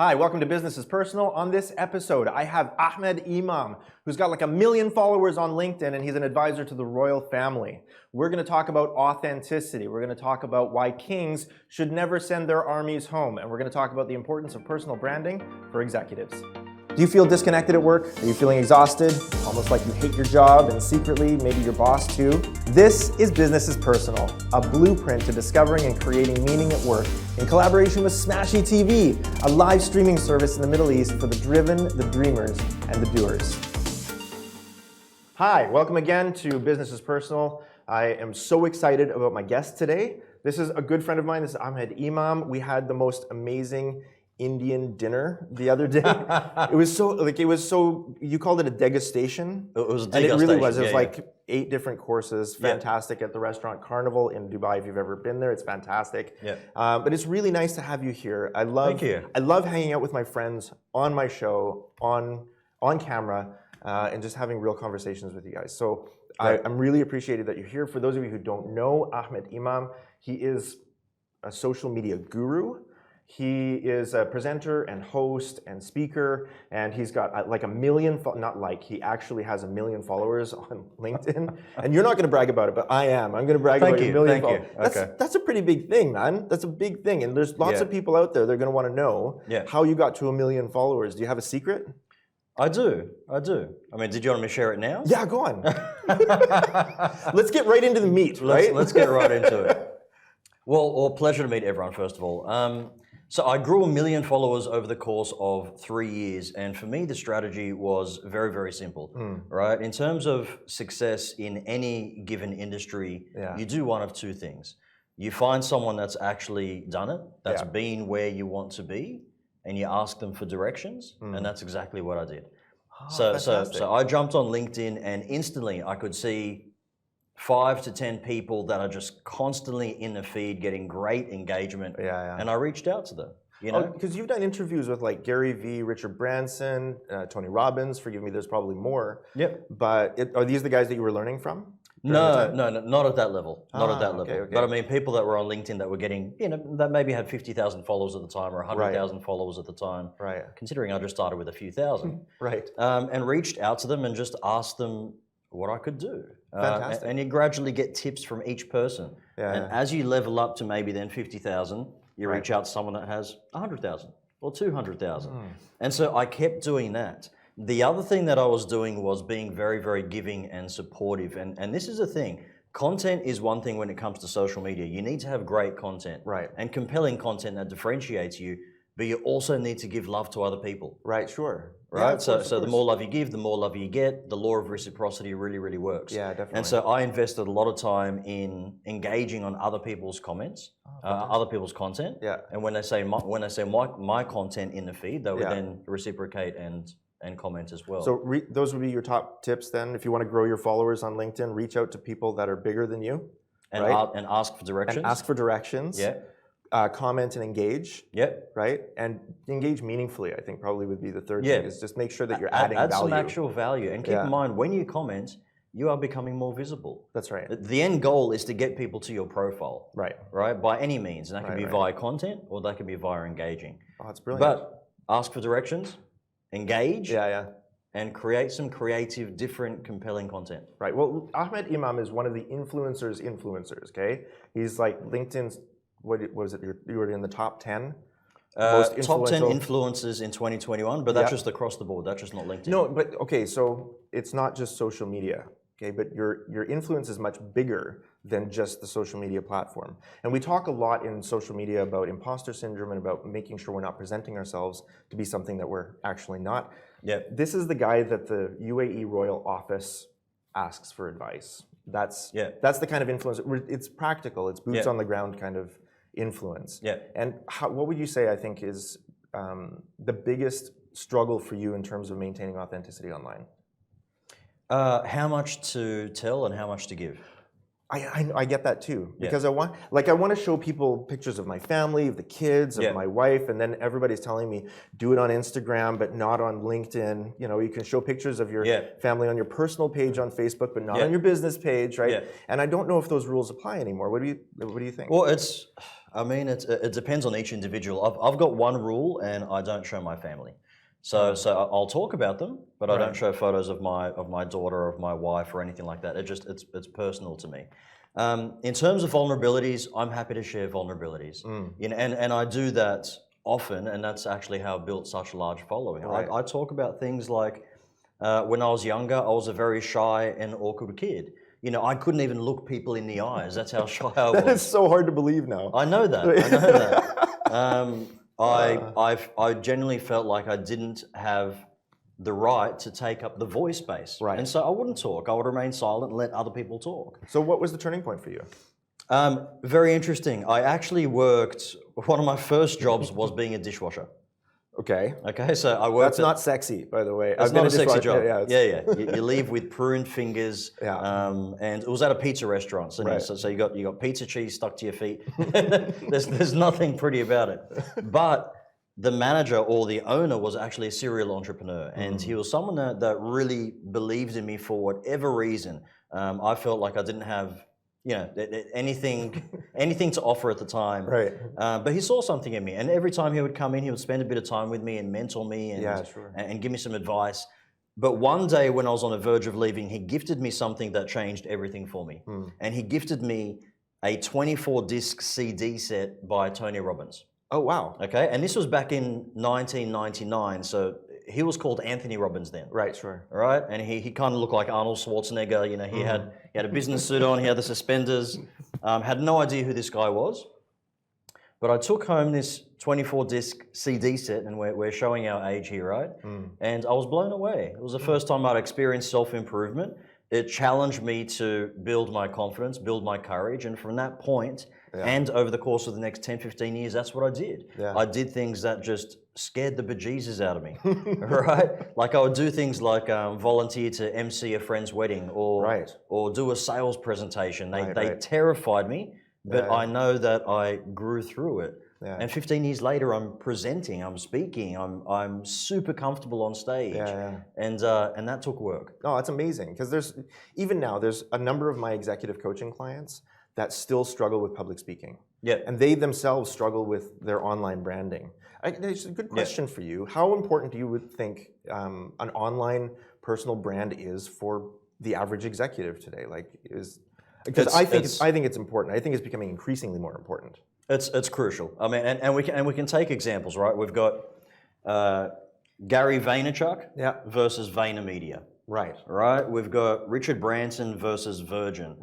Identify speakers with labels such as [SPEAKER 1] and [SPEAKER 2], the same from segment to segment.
[SPEAKER 1] Hi, welcome to Business is Personal. On this episode, I have Ahmad Imam, who's got like 1 million followers on LinkedIn, and he's an advisor to the royal family. We're going to talk about authenticity. We're going to talk about why kings should never send their armies home, and we're going to talk about the importance of personal branding for executives. Do you feel disconnected at work? Are you feeling exhausted? Almost like you hate your job and secretly, maybe your boss too? This is Business is Personal, a blueprint to discovering and creating meaning at work in collaboration with Smashy TV, a live streaming service in the Middle East for the driven, the dreamers, and the doers. Hi, welcome again to Business is Personal. I am so excited about my guest today. This is a good friend of mine. This is Ahmad Imam. We had the most amazing Indian dinner the other day. It was so, you called it a degustation.
[SPEAKER 2] It was a degustation.
[SPEAKER 1] And it really was. It was like 8 different courses. Fantastic at the restaurant Carnival in Dubai. If you've ever been there, it's fantastic.
[SPEAKER 2] Yeah.
[SPEAKER 1] But it's really nice to have you here.
[SPEAKER 2] Thank you.
[SPEAKER 1] I love hanging out with my friends on my show, on camera, and just having real conversations with you guys. So I'm really appreciated that you're here. For those of you who don't know Ahmad Imam, he is a social media guru. He is a presenter and host and speaker, and he's got like 1 million, he actually has 1 million followers on LinkedIn. And you're not going to brag about it, but I am. I'm going to brag about your 1 million followers. That's a pretty big thing, man. That's a big thing. And there's lots of people out there that are going to want to know how you got to 1 million followers. Do you have a secret?
[SPEAKER 2] I do. I mean, did you want me to share it now?
[SPEAKER 1] Yeah, go on. Let's get right into the meat, right?
[SPEAKER 2] Let's get right into it. Well, pleasure to meet everyone, first of all. So I grew 1 million followers over the course of 3 years, and for me the strategy was very, very simple, right? In terms of success in any given industry, you do one of 2 things. You find someone that's actually done it, that's been where you want to be, and you ask them for directions, and that's exactly what I did. So I jumped on LinkedIn, and instantly I could see 5 to 10 people that are just constantly in the feed getting great engagement. And I reached out to them. You know,
[SPEAKER 1] because you've done interviews with like Gary Vee, Richard Branson, Tony Robbins. Forgive me, there's probably more. But are these the guys that you were learning from?
[SPEAKER 2] No, not at that level. Not at that level.
[SPEAKER 1] Okay.
[SPEAKER 2] But I mean, people that were on LinkedIn that were getting, that maybe had 50,000 followers at the time or 100,000 followers at the time. Considering I just started with a few thousand. And reached out to them and just asked them what I could do.
[SPEAKER 1] Fantastic.
[SPEAKER 2] And you gradually get tips from each person. And as you level up to maybe then 50,000, you reach out to someone that has 100,000 or 200,000. And so I kept doing that. The other thing that I was doing was being very, very giving and supportive. And this is a thing. Content is one thing when it comes to social media. You need to have great content and compelling content that differentiates you, but you also need to give love to other people.
[SPEAKER 1] Right, sure.
[SPEAKER 2] Right? So the more love you give, the more love you get. The law of reciprocity really, really works.
[SPEAKER 1] Yeah, definitely.
[SPEAKER 2] And so I invested a lot of time in engaging on other people's comments, other people's content. And when they say my content in the feed, they would then reciprocate and comment as well.
[SPEAKER 1] So those would be your top tips then. If you want to grow your followers on LinkedIn, reach out to people that are bigger than you.
[SPEAKER 2] And ask for directions.
[SPEAKER 1] And ask for directions. Comment and engage. Right? And engage meaningfully, I think probably would be the third thing, is just make sure that you're adding value.
[SPEAKER 2] Add some actual value. And keep in mind, when you comment, you are becoming more visible.
[SPEAKER 1] That's right.
[SPEAKER 2] The end goal is to get people to your profile. Right? By any means. And that can be via content or that can be via engaging.
[SPEAKER 1] Oh, that's brilliant.
[SPEAKER 2] But ask for directions, engage, and create some creative, different, compelling content.
[SPEAKER 1] Right. Well, Ahmad Imam is one of the influencers, okay? He's like LinkedIn's, what was it? You were in the top 10?
[SPEAKER 2] Top 10 influencers in 2021, but that's just across the board. That's just not LinkedIn.
[SPEAKER 1] No, but okay, so it's not just social media, okay? But your influence is much bigger than just the social media platform. And we talk a lot in social media about imposter syndrome and about making sure we're not presenting ourselves to be something that we're actually not. This is the guy that the UAE Royal Office asks for advice. That's the kind of influence. It's practical. It's boots on the ground kind of influence. And what would you say, I think, is the biggest struggle for you in terms of maintaining authenticity online?
[SPEAKER 2] How much to tell and how much to give.
[SPEAKER 1] I get that too, because I want to show people pictures of my family, of the kids, of my wife, and then everybody's telling me do it on Instagram but not on LinkedIn. You know, you can show pictures of your family on your personal page on Facebook but not on your business page, right? And I don't know if those rules apply anymore. What do you think?
[SPEAKER 2] Well, it depends on each individual. I've got one rule, and I don't show my family. So I'll talk about them, but I don't show photos of my daughter, of my wife, or anything like that. It's personal to me. In terms of vulnerabilities, I'm happy to share vulnerabilities. You know, and I do that often, and that's actually how I built such a large following. I talk about things like when I was younger, I was a very shy and awkward kid. You know, I couldn't even look people in the eyes. That's how shy I was.
[SPEAKER 1] That is so hard to believe now.
[SPEAKER 2] I know that. I genuinely felt like I didn't have the right to take up the voice space.
[SPEAKER 1] Right.
[SPEAKER 2] And so I wouldn't talk. I would remain silent and let other people talk.
[SPEAKER 1] So what was the turning point for you?
[SPEAKER 2] Very interesting. I actually worked, one of my first jobs was being a dishwasher.
[SPEAKER 1] Okay.
[SPEAKER 2] Okay, so I worked.
[SPEAKER 1] That's not sexy, by the way.
[SPEAKER 2] It's not a sexy job.
[SPEAKER 1] Yeah.
[SPEAKER 2] You leave with pruned fingers. And it was at a pizza restaurant. So, so you got pizza cheese stuck to your feet. there's nothing pretty about it. But the manager or the owner was actually a serial entrepreneur, and he was someone that really believed in me for whatever reason. I felt like I didn't have, you know, anything to offer at the time.
[SPEAKER 1] Right.
[SPEAKER 2] But he saw something in me, and every time he would come in, he would spend a bit of time with me and mentor me and give me some advice. But one day when I was on the verge of leaving, he gifted me something that changed everything for me. And he gifted me a 24-disc CD set by Tony Robbins.
[SPEAKER 1] Oh, wow.
[SPEAKER 2] Okay, and this was back in 1999, so he was called Anthony Robbins then.
[SPEAKER 1] Right, sure.
[SPEAKER 2] Right, and he kind of looked like Arnold Schwarzenegger. You know, he had a business suit on, he had the suspenders. Had no idea who this guy was. But I took home this 24-disc CD set, and we're showing our age here, right? And I was blown away. It was the first time I'd experienced self-improvement. It challenged me to build my confidence, build my courage, and from that point, and over the course of the next 10, 15 years, that's what I did. I did things that just scared the bejesus out of me, right? Like I would do things like volunteer to MC a friend's wedding or do a sales presentation. They terrified me, but I know that I grew through it. And 15 years later, I'm presenting, I'm speaking, I'm super comfortable on stage, and that took work.
[SPEAKER 1] Oh, that's amazing, because even now, there's a number of my executive coaching clients that still struggle with public speaking. And they themselves struggle with their online branding. It's a good question for you. How important do you think an online personal brand is for the average executive today? Because I think it's important. I think it's becoming increasingly more important.
[SPEAKER 2] It's crucial. I mean, and we can take examples, right? We've got Gary Vaynerchuk versus VaynerMedia. Right. We've got Richard Branson versus Virgin.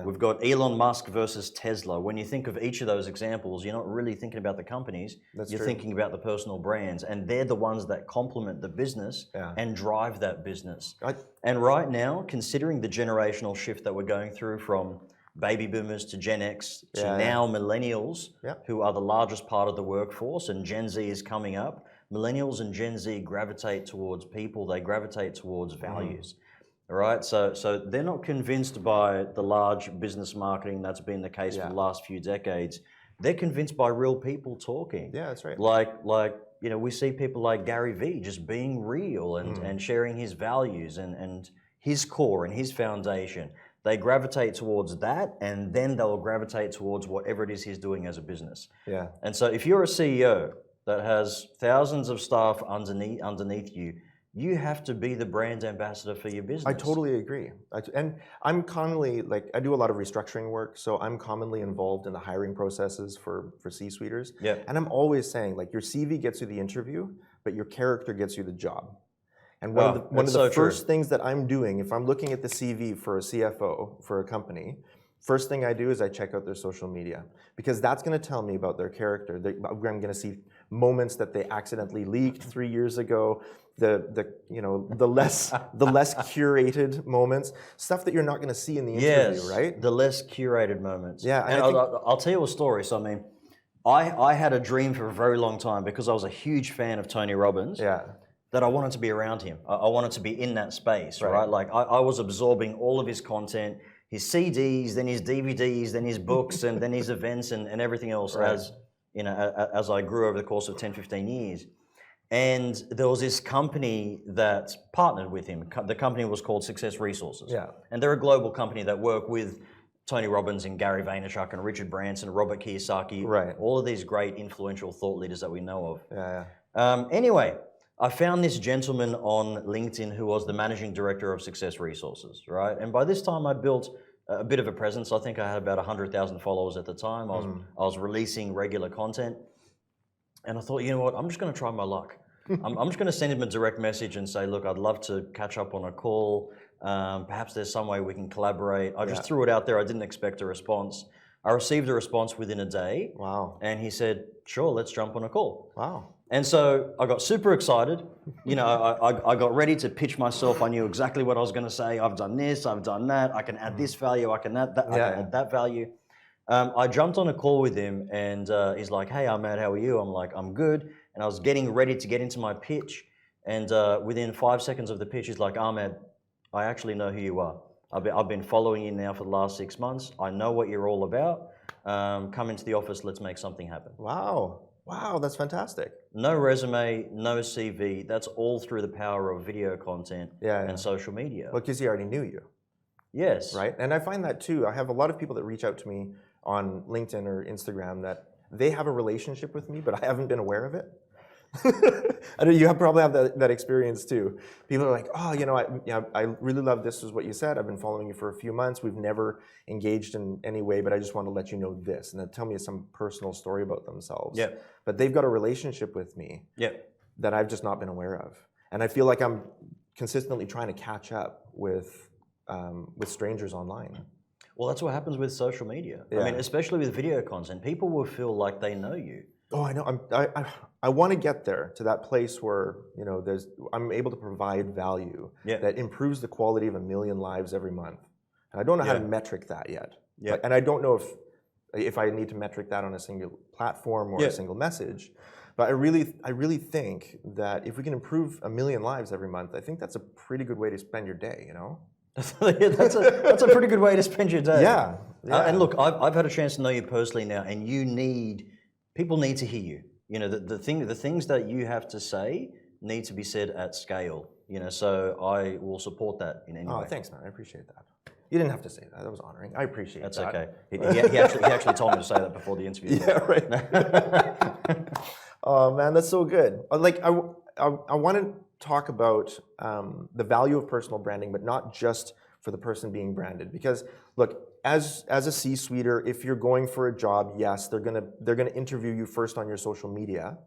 [SPEAKER 2] We've got Elon Musk versus Tesla. When you think of each of those examples, you're not really thinking about the companies. You're thinking about the personal brands, and they're the ones that complement the business and drive that business. And right now, considering the generational shift that we're going through from baby boomers to Gen X to now millennials, who are the largest part of the workforce, and Gen Z is coming up. Millennials and Gen Z gravitate towards people, they gravitate towards values, right? So they're not convinced by the large business marketing that's been the case for the last few decades. They're convinced by real people talking. Yeah, that's right. Like you know, we see people like Gary Vee just being real and sharing his values and his core and his foundation. They gravitate towards that, and then they'll gravitate towards whatever it is he's doing as a business. And so if you're a CEO that has thousands of staff underneath you, you have to be the brand ambassador for your business.
[SPEAKER 1] I totally agree. And I'm commonly, I do a lot of restructuring work, so I'm commonly involved in the hiring processes for C-suiters. And I'm always saying, your CV gets you the interview, but your character gets you the job. And one of the first things that I'm doing, if I'm looking at the CV for a CFO for a company, first thing I do is I check out their social media, because that's going to tell me about their character. I'm going to see moments that they accidentally leaked 3 years ago, the less curated moments, stuff that you're not going to see in the interview, right?
[SPEAKER 2] The less curated moments. And I'll tell you a story. So I mean, I had a dream for a very long time, because I was a huge fan of Tony Robbins. That I wanted to be around him. I wanted to be in that space, right? Like I was absorbing all of his content. his CDs, then his DVDs, then his books, and then his events and everything else as, you know, as I grew over the course of 10, 15 years. And there was this company that partnered with him. The company was called Success Resources.
[SPEAKER 1] Yeah.
[SPEAKER 2] And they're a global company that work with Tony Robbins and Gary Vaynerchuk and Richard Branson, Robert Kiyosaki, all of these great influential thought leaders that we know of. Anyway, I found this gentleman on LinkedIn who was the managing director of Success Resources, right? And by this time I'd built a bit of a presence. I think I had about 100,000 followers at the time. I was releasing regular content. And I thought, you know what, I'm just going to try my luck. I'm just going to send him a direct message and say, look, I'd love to catch up on a call. Perhaps there's some way we can collaborate. I just threw it out there. I didn't expect a response. I received a response within a day.
[SPEAKER 1] Wow.
[SPEAKER 2] And he said, sure, let's jump on a call.
[SPEAKER 1] Wow.
[SPEAKER 2] And so I got super excited. You know, I got ready to pitch myself. I knew exactly what I was going to say. I've done this, I've done that. I can add this value. I can add that, I can add that value. I jumped on a call with him and he's like, hey, Ahmad, how are you? I'm like, I'm good. And I was getting ready to get into my pitch. And within 5 seconds of the pitch, he's like, Ahmad, I actually know who you are. I've been following you now for the last 6 months. I know what you're all about. Come into the office, let's make something happen.
[SPEAKER 1] Wow. Wow, that's fantastic.
[SPEAKER 2] No resume, no CV. That's all through the power of video content and social media.
[SPEAKER 1] Well, because he already knew you.
[SPEAKER 2] Yes.
[SPEAKER 1] Right? And I find that too. I have a lot of people that reach out to me on LinkedIn or Instagram that they have a relationship with me, but I haven't been aware of it. I know you probably have that experience too. People are like, oh, you know, I really love this is what you said. I've been following you for a few months. We've never engaged in any way, but I just want to let you know this. And then tell me some personal story about themselves.
[SPEAKER 2] Yeah.
[SPEAKER 1] But they've got a relationship with me that I've just not been aware of. And I feel like I'm consistently trying to catch up with strangers online.
[SPEAKER 2] Well, that's what happens with social media. I mean, especially with video content, people will feel like they know you.
[SPEAKER 1] Oh, I know. I want to get there to that place where, you know, I'm able to provide value that improves the quality of 1 million lives every month. And I don't know how to metric that yet. And I don't know if I need to metric that on a single platform or a single message. But I really think that if we can improve 1 million lives every month, I think that's a pretty good way to spend your day, you know?
[SPEAKER 2] That's a pretty good way to spend your day.
[SPEAKER 1] Yeah.
[SPEAKER 2] And look, I've had a chance to know you personally now, and people need to hear you. You know, the things that you have to say need to be said at scale. You know, so I will support that in any way.
[SPEAKER 1] Oh, thanks, man. I appreciate that. You didn't have to say that. That was honoring. I appreciate that.
[SPEAKER 2] That's okay. He actually told me to say that before the interview.
[SPEAKER 1] Yeah, right. Oh man, that's so good. Like I want to talk about the value of personal branding, but not just for the person being branded. Because look, as a C-suiter, if you're going for a job, yes, they're gonna interview you first on your social media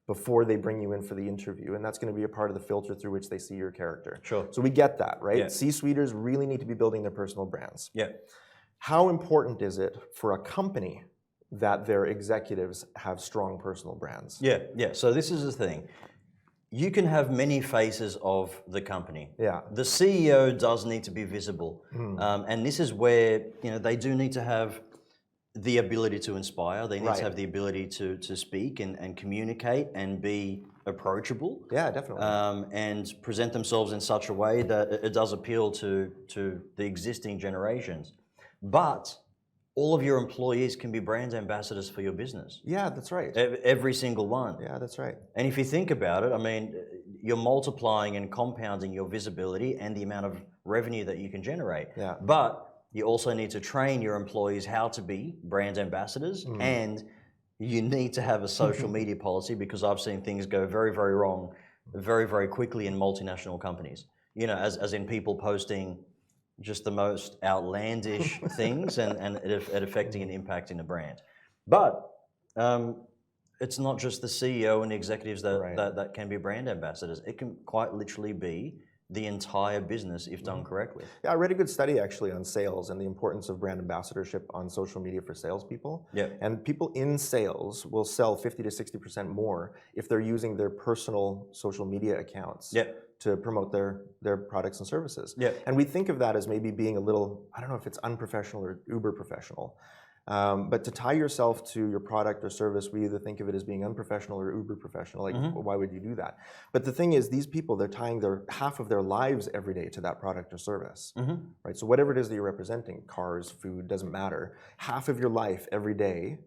[SPEAKER 1] before they bring you in for the interview, and that's going to be a part of the filter through which they see your character.
[SPEAKER 2] Sure.
[SPEAKER 1] So we get that, right?
[SPEAKER 2] Yeah.
[SPEAKER 1] C-suiters really need to be building their personal brands.
[SPEAKER 2] Yeah.
[SPEAKER 1] How important is it for a company that their executives have strong personal brands?
[SPEAKER 2] Yeah, yeah. So this is the thing. You can have many faces of the company.
[SPEAKER 1] Yeah.
[SPEAKER 2] The CEO does need to be visible. And this is where, you know, they do need to have the ability to inspire. They need to have the ability to speak and communicate and be approachable.
[SPEAKER 1] Yeah, definitely.
[SPEAKER 2] And present themselves in such a way that it does appeal to the existing generations. But all of your employees can be brand ambassadors for your business.
[SPEAKER 1] Yeah, that's right.
[SPEAKER 2] Every single one.
[SPEAKER 1] Yeah, that's right.
[SPEAKER 2] And if you think about it, I mean, you're multiplying and compounding your visibility and the amount of revenue that you can generate.
[SPEAKER 1] Yeah.
[SPEAKER 2] But you also need to train your employees how to be brand ambassadors, and you need to have a social media policy, because I've seen things go very, very wrong very, very quickly in multinational companies. You know, as in people posting just the most outlandish things and it affecting and impacting the brand. But it's not just the CEO and the executives that can be brand ambassadors. It can quite literally be the entire business if done correctly.
[SPEAKER 1] Yeah, I read a good study actually on sales and the importance of brand ambassadorship on social media for salespeople.
[SPEAKER 2] Yeah.
[SPEAKER 1] And people in sales will sell 50 to 60% more if they're using their personal social media accounts to promote their products and services.
[SPEAKER 2] Yeah.
[SPEAKER 1] And we think of that as maybe being a little, I don't know if it's unprofessional or uber professional. But to tie yourself to your product or service, we either think of it as being unprofessional or uber professional. Like, why would you do that? But the thing is, these people, they're tying half of their lives every day to that product or service, right? So whatever it is that you're representing, cars, food, doesn't matter. Half of your life every day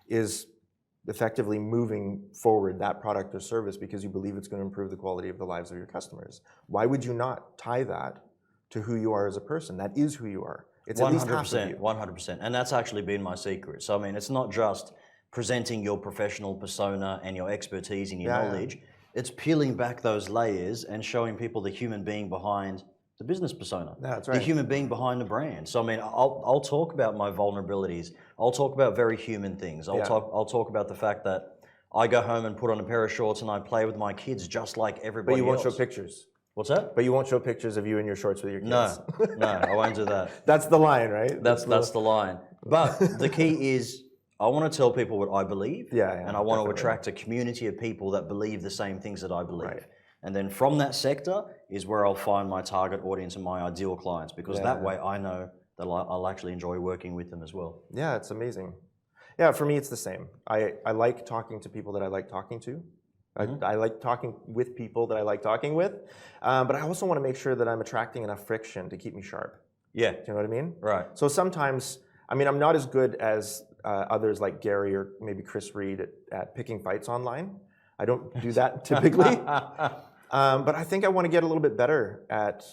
[SPEAKER 1] is effectively moving forward that product or service because you believe it's going to improve the quality of the lives of your customers. Why would you not tie that to who you are as a person? That is who you are. It's at least half of you.
[SPEAKER 2] 100%. And that's actually been my secret. So, I mean, it's not just presenting your professional persona and your expertise and your knowledge. It's peeling back those layers and showing people the human being behind the business persona.
[SPEAKER 1] That's right.
[SPEAKER 2] The human being behind the brand. So, I mean, I'll talk about my vulnerabilities. I'll talk about very human things. I'll talk about the fact that I go home and put on a pair of shorts and I play with my kids just like everybody else.
[SPEAKER 1] But you won't show pictures.
[SPEAKER 2] What's that?
[SPEAKER 1] But you won't show pictures of you in your shorts with your kids.
[SPEAKER 2] No, I won't do that.
[SPEAKER 1] That's the line, right?
[SPEAKER 2] That's the line. But the key is, I want to tell people what I believe, and I want to attract a community of people that believe the same things that I believe. Right. And then from that sector is where I'll find my target audience and my ideal clients, because that way I know that I'll actually enjoy working with them as well.
[SPEAKER 1] Yeah, it's amazing. Yeah, for me it's the same. I like talking to people that I like talking to. I like talking with people that I like talking with, but I also want to make sure that I'm attracting enough friction to keep me sharp.
[SPEAKER 2] Yeah.
[SPEAKER 1] Do you know what I mean?
[SPEAKER 2] Right.
[SPEAKER 1] So sometimes, I mean, I'm not as good as others like Gary or maybe Chris Reed at picking fights online. I don't do that typically, but I think I want to get a little bit better at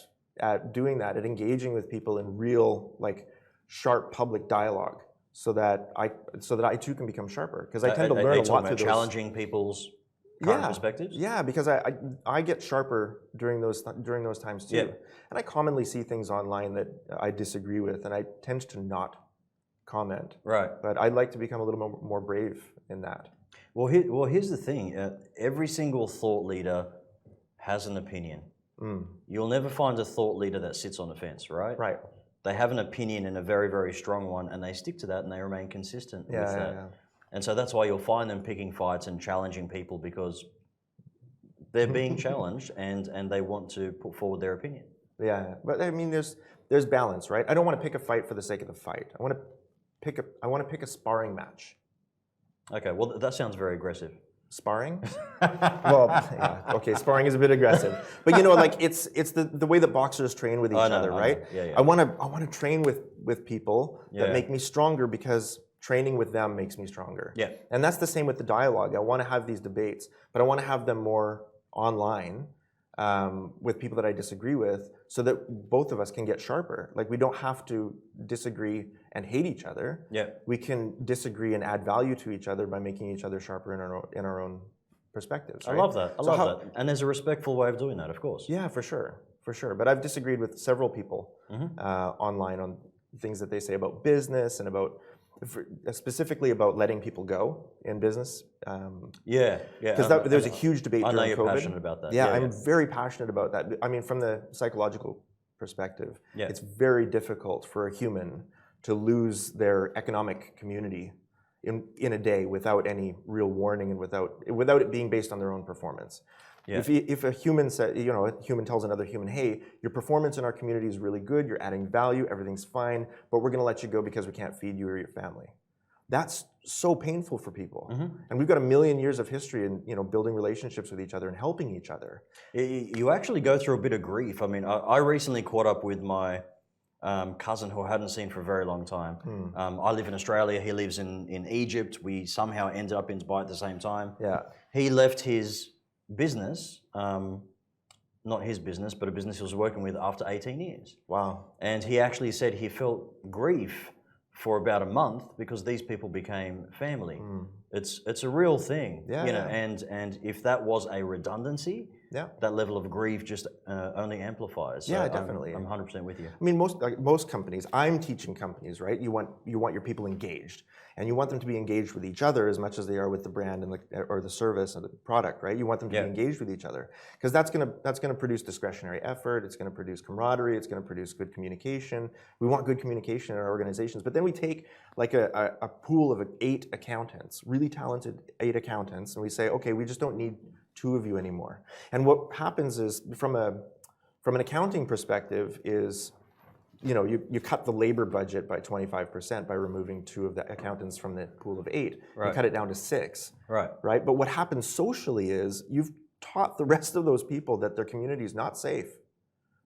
[SPEAKER 1] doing that, at engaging with people in real, like, sharp public dialogue, so that I too can become sharper, because I tend to learn a lot through those.
[SPEAKER 2] Challenging people's current perspectives?
[SPEAKER 1] Yeah, because I get sharper during those times too. And I commonly see things online that I disagree with, and I tend to not comment. Right. But I'd like to become a little more brave in that.
[SPEAKER 2] Well, here's the thing. Every single thought leader has an opinion. You'll never find a thought leader that sits on the fence, right? Right. They have an opinion, and a very, very strong one, and they stick to that, and they remain consistent with that. Yeah. And so that's why you'll find them picking fights and challenging people, because they're being challenged and they want to put forward their opinion.
[SPEAKER 1] Yeah, but I mean, there's balance, right? I don't want to pick a fight for the sake of the fight. I want to pick a sparring match.
[SPEAKER 2] Okay, well that sounds very aggressive.
[SPEAKER 1] Sparring? Well, yeah, okay, sparring is a bit aggressive, but you know, like it's the way that boxers train with each other, right? I want to train with people that make me stronger, because training with them makes me stronger. Yeah. And that's the same with the dialogue. I want to have these debates, but I want to have them more online with people that I disagree with, so that both of us can get sharper. Like, we don't have to disagree and hate each other. Yeah. We can disagree and add value to each other by making each other sharper in our own perspectives. Right?
[SPEAKER 2] I love that. I love that. And there's a respectful way of doing that, of course.
[SPEAKER 1] Yeah, for sure. But I've disagreed with several people online on things that they say about business and about, specifically about letting people go in business. Because there's a huge debate during COVID.
[SPEAKER 2] I know you're passionate about that.
[SPEAKER 1] Yeah, I'm very passionate about that. I mean, from the psychological perspective, it's very difficult for a human to lose their economic community in a day without any real warning and without it being based on their own performance. Yeah. If a human a human tells another human, hey, your performance in our community is really good, you're adding value, everything's fine, but we're going to let you go because we can't feed you or your family. That's so painful for people. And we've got a million years of history in building relationships with each other and helping each other.
[SPEAKER 2] You actually go through a bit of grief. I mean, I recently caught up with my cousin who I hadn't seen for a very long time. I live in Australia, he lives in Egypt. We somehow ended up in Dubai at the same time. Yeah. He left his business, not his business, but a business he was working with, after 18 years. Wow. And he actually said he felt grief for about a month because these people became family. It's a real thing, and if that was a redundancy, that level of grief just only amplifies. So
[SPEAKER 1] definitely.
[SPEAKER 2] I'm 100% with you.
[SPEAKER 1] I mean, most companies, I'm teaching companies, right? You want your people engaged, and you want them to be engaged with each other as much as they are with the brand and or the service or the product, right? You want them to be engaged with each other, because that's gonna produce discretionary effort. It's gonna produce camaraderie. It's gonna produce good communication. We want good communication in our organizations, but then we take like a pool of 8 accountants, really talented 8 accountants, and we say, okay, we just don't need 2 of you anymore. And what happens is, from an accounting perspective, is you cut the labor budget by 25% by removing 2 of the accountants from the pool of 8.
[SPEAKER 2] Right.
[SPEAKER 1] You cut it down to 6.
[SPEAKER 2] Right.
[SPEAKER 1] Right? But what happens socially is you've taught the rest of those people that their community is not safe.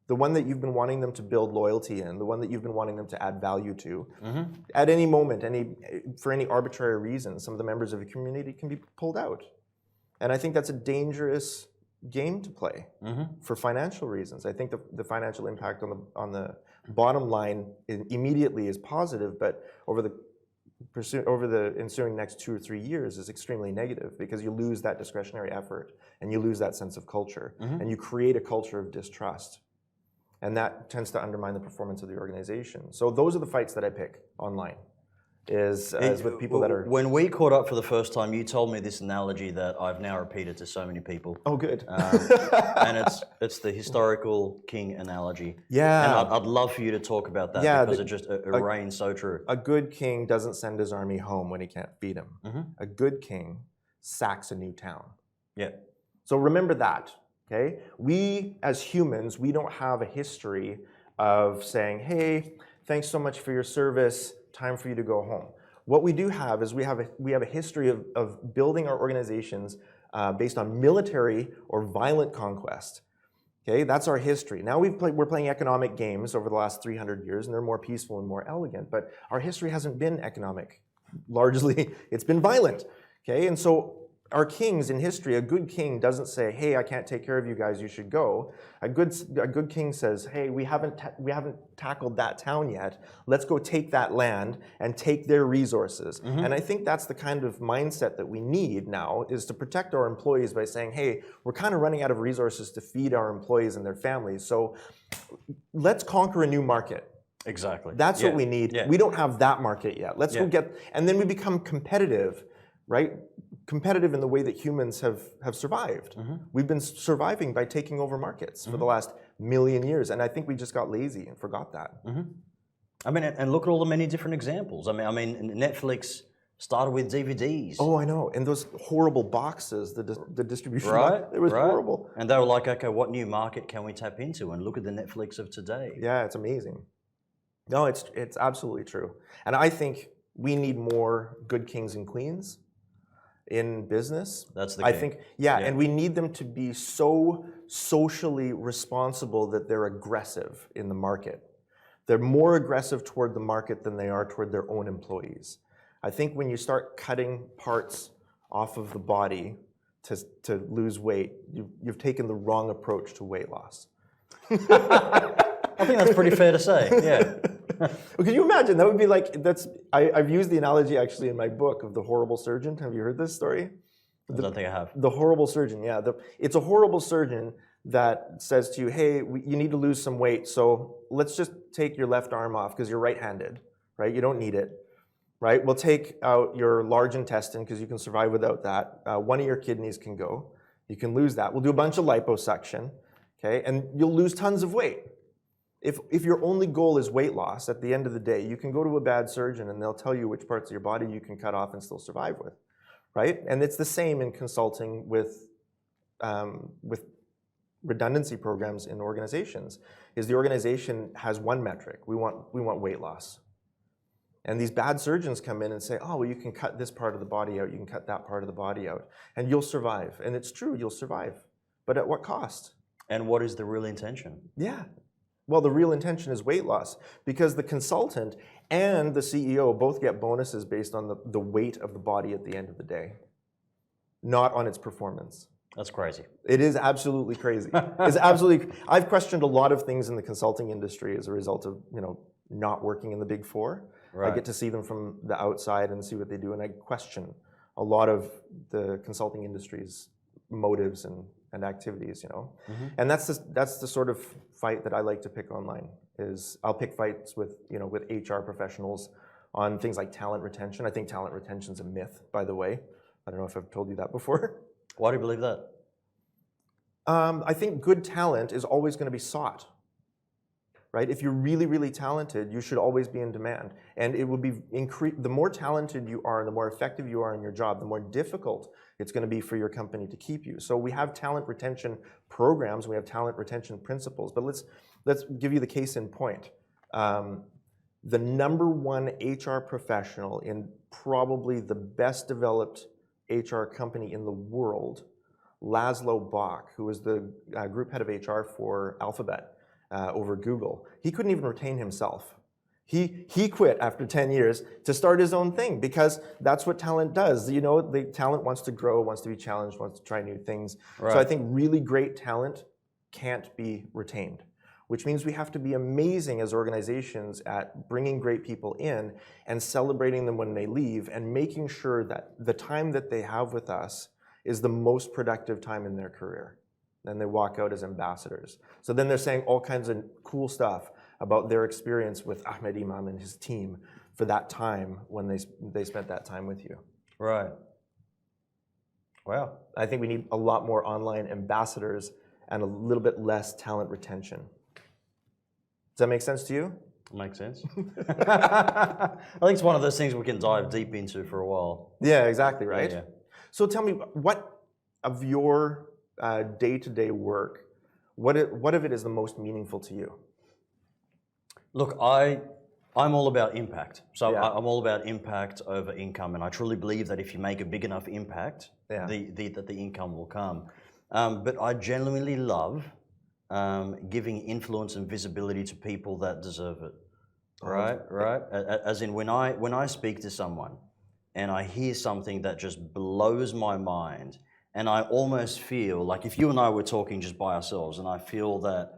[SPEAKER 1] The one that you've been wanting them to build loyalty in, the one that you've been wanting them to add value to, at any moment, for any arbitrary reason, some of the members of a community can be pulled out. And I think that's a dangerous game to play for financial reasons. I think the financial impact on the bottom line immediately is positive, but over the ensuing next 2 or 3 years is extremely negative because you lose that discretionary effort and you lose that sense of culture and you create a culture of distrust. And that tends to undermine the performance of the organization. So those are the fights that I pick online, is with people that are...
[SPEAKER 2] When we caught up for the first time, you told me this analogy that I've now repeated to so many people.
[SPEAKER 1] Oh, good.
[SPEAKER 2] And it's the historical king analogy.
[SPEAKER 1] Yeah.
[SPEAKER 2] And I'd love for you to talk about that because it reigns so true.
[SPEAKER 1] A good king doesn't send his army home when he can't feed him. A good king sacks a new town.
[SPEAKER 2] Yeah.
[SPEAKER 1] So remember that. Okay? We, as humans, we don't have a history of saying, hey, thanks so much for your service, time for you to go home. What we do have is we have a history of building our organizations based on military or violent conquest. Okay? That's our history. Now we're playing economic games over the last 300 years, and they're more peaceful and more elegant, but our history hasn't been economic. Largely, it's been violent. Okay? And so our kings in history, a good king doesn't say, hey, I can't take care of you guys, you should go. A good king says, hey, we haven't tackled that town yet. Let's go take that land and take their resources. And I think that's the kind of mindset that we need now, is to protect our employees by saying, hey, we're kind of running out of resources to feed our employees and their families. So let's conquer a new market.
[SPEAKER 2] Exactly.
[SPEAKER 1] That's what we need.
[SPEAKER 2] Yeah.
[SPEAKER 1] We don't have that market yet. Let's go get, and then we become competitive, right? Competitive in the way that humans have survived. We've been surviving by taking over markets for the last million years, and I think we just got lazy and forgot that.
[SPEAKER 2] I mean, and look at all the many different examples. I mean, Netflix started with DVDs.
[SPEAKER 1] Oh, I know, and those horrible boxes, the distribution. Right, it was horrible.
[SPEAKER 2] And they were like, okay, what new market can we tap into? And look at the Netflix of today.
[SPEAKER 1] Yeah, it's amazing. No, it's absolutely true, and I think we need more good kings and queens in business.
[SPEAKER 2] That's the
[SPEAKER 1] I
[SPEAKER 2] key.
[SPEAKER 1] think, and we need them to be so socially responsible that they're aggressive in the market. They're more aggressive toward the market than they are toward their own employees. I think when you start cutting parts off of the body to lose weight, you've taken the wrong approach to weight loss.
[SPEAKER 2] I think that's pretty fair to say, yeah.
[SPEAKER 1] Well, can you imagine? That would be like, I've used the analogy actually in my book of the horrible surgeon. Have you heard this story?
[SPEAKER 2] I don't think I have.
[SPEAKER 1] The horrible surgeon, yeah. It's a horrible surgeon that says to you, hey, you need to lose some weight, so let's just take your left arm off because you're right-handed, right? You don't need it, right? We'll take out your large intestine because you can survive without that. One of your kidneys can go. You can lose that. We'll do a bunch of liposuction, okay? And you'll lose tons of weight. If your only goal is weight loss, at the end of the day, you can go to a bad surgeon and they'll tell you which parts of your body you can cut off and still survive with, right? And it's the same in consulting with redundancy programs in organizations. Is the organization has one metric: we want weight loss, and these bad surgeons come in and say, oh, well, you can cut this part of the body out, you can cut that part of the body out, and you'll survive. And it's true, you'll survive, but at what cost?
[SPEAKER 2] And what is the real intention?
[SPEAKER 1] Yeah. Well, the real intention is weight loss, because the consultant and the CEO both get bonuses based on the weight of the body at the end of the day, not on its performance.
[SPEAKER 2] That's crazy.
[SPEAKER 1] It is absolutely crazy. It's absolutely. I've questioned a lot of things in the consulting industry as a result of not working in the Big Four. Right. I get to see them from the outside and see what they do, and I question a lot of the consulting industry's motives and activities, and that's the sort of fight that I like to pick online. Is I'll pick fights with HR professionals on things like talent retention. I think talent retention is a myth, by the way. I don't know if I've told you that before.
[SPEAKER 2] Why do you believe that?
[SPEAKER 1] I think good talent is always going to be sought. Right? If you're really, really talented, you should always be in demand. And it will be the more talented you are and the more effective you are in your job, the more difficult it's going to be for your company to keep you. So we have talent retention programs, we have talent retention principles, but let's give you the case in point. The #1 HR professional in probably the best developed HR company in the world, Laszlo Bock, who was the group head of HR for Alphabet over Google, he couldn't even retain himself. He quit after 10 years to start his own thing because that's what talent does. You know, the talent wants to grow, wants to be challenged, wants to try new things.
[SPEAKER 2] Right.
[SPEAKER 1] So I think really great talent can't be retained, which means we have to be amazing as organizations at bringing great people in and celebrating them when they leave and making sure that the time that they have with us is the most productive time in their career. Then they walk out as ambassadors. So then they're saying all kinds of cool stuff about their experience with Ahmad Imam and his team for that time when they spent that time with you.
[SPEAKER 2] Right. Wow.
[SPEAKER 1] I think we need a lot more online ambassadors and a little bit less talent retention. Does that make sense to you?
[SPEAKER 2] Makes sense. I think it's one of those things we can dive deep into for a while.
[SPEAKER 1] Yeah, exactly, right?
[SPEAKER 2] Yeah.
[SPEAKER 1] So tell me, what of your day-to-day work, what of it is the most meaningful to you?
[SPEAKER 2] Look, I'm all about impact. So
[SPEAKER 1] Yeah.
[SPEAKER 2] I'm all about impact over income, and I truly believe that if you make a big enough impact,
[SPEAKER 1] Yeah.
[SPEAKER 2] that the income will come. But I genuinely love giving influence and visibility to people that deserve it. Right. As in, when I speak to someone and I hear something that just blows my mind, and I almost feel like if you and I were talking just by ourselves, and I feel that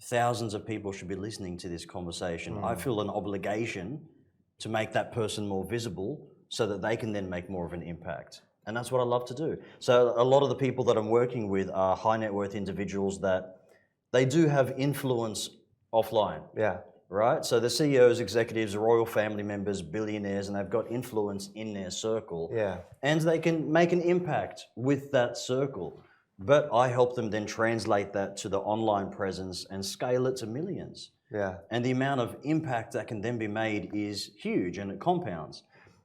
[SPEAKER 2] thousands of people should be listening to this conversation, I feel an obligation to make that person more visible so that they can then make more of an impact. And that's what I love to do. So a lot of the people that I'm working with are high net worth individuals that they do have influence offline.
[SPEAKER 1] Yeah.
[SPEAKER 2] Right? So the CEOs, executives, royal family members, billionaires, and they've got influence in their circle.
[SPEAKER 1] Yeah.
[SPEAKER 2] And they can make an impact with that circle. But I help them then translate that to the online presence and scale it to millions.
[SPEAKER 1] Yeah.
[SPEAKER 2] And the amount of impact that can then be made is huge, and it compounds.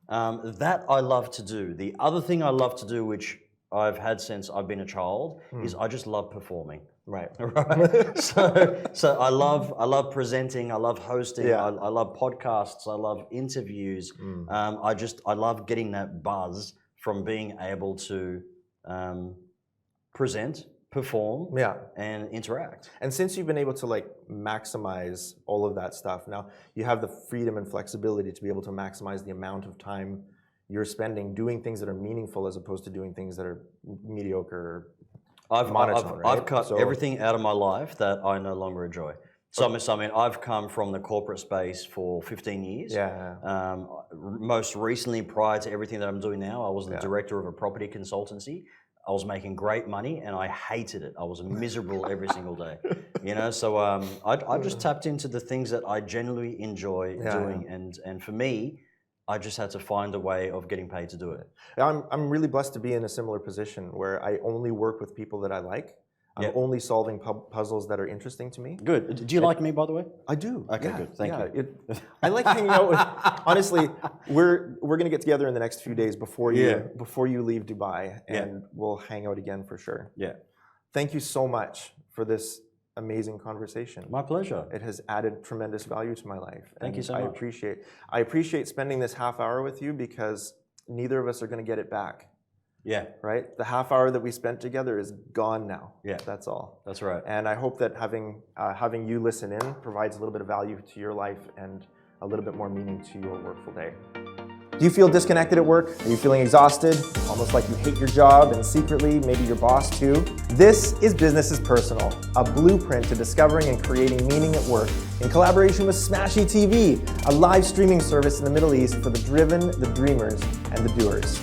[SPEAKER 2] That I love to do. The other thing I love to do, which I've had since I've been a child, is I just love performing.
[SPEAKER 1] Right.
[SPEAKER 2] Right. So I love presenting. I love hosting.
[SPEAKER 1] Yeah.
[SPEAKER 2] I love podcasts. I love interviews. I love getting that buzz from being able to present, perform,
[SPEAKER 1] Yeah.
[SPEAKER 2] and interact.
[SPEAKER 1] And since you've been able to like maximize all of that stuff, now you have the freedom and flexibility to be able to maximize the amount of time you're spending doing things that are meaningful as opposed to doing things that are mediocre.
[SPEAKER 2] I've cut everything out of my life that I no longer enjoy. So I mean, I've come from the corporate space for 15 years.
[SPEAKER 1] Yeah.
[SPEAKER 2] Most recently, prior to everything that I'm doing now, I was the director of a property consultancy. I was making great money and I hated it. I was miserable every single day. You know, so I just tapped into the things that I genuinely enjoy doing. And for me, I just had to find a way of getting paid to do it.
[SPEAKER 1] I'm really blessed to be in a similar position where I only work with people that I like. I'm only solving puzzles that are interesting to me.
[SPEAKER 2] Good. Do you like me, by the way?
[SPEAKER 1] I do.
[SPEAKER 2] Okay, good. Thank you.
[SPEAKER 1] I like hanging out with. Honestly, we're going to get together in the next few days before you leave Dubai, and we'll hang out again for sure.
[SPEAKER 2] Yeah.
[SPEAKER 1] Thank you so much for this amazing conversation.
[SPEAKER 2] My pleasure.
[SPEAKER 1] It has added tremendous value to my life.
[SPEAKER 2] Thank you so much.
[SPEAKER 1] I appreciate spending this half hour with you because neither of us are going to get it back.
[SPEAKER 2] Yeah.
[SPEAKER 1] Right? The half hour that we spent together is gone now.
[SPEAKER 2] Yeah.
[SPEAKER 1] That's all.
[SPEAKER 2] That's right.
[SPEAKER 1] And I hope that having you listen in provides a little bit of value to your life and a little bit more meaning to your workful day. Do you feel disconnected at work? Are you feeling exhausted? Almost like you hate your job and secretly maybe your boss too? This is Business is Personal, a blueprint to discovering and creating meaning at work in collaboration with Smashy TV, a live streaming service in the Middle East for the driven, the dreamers, and the doers.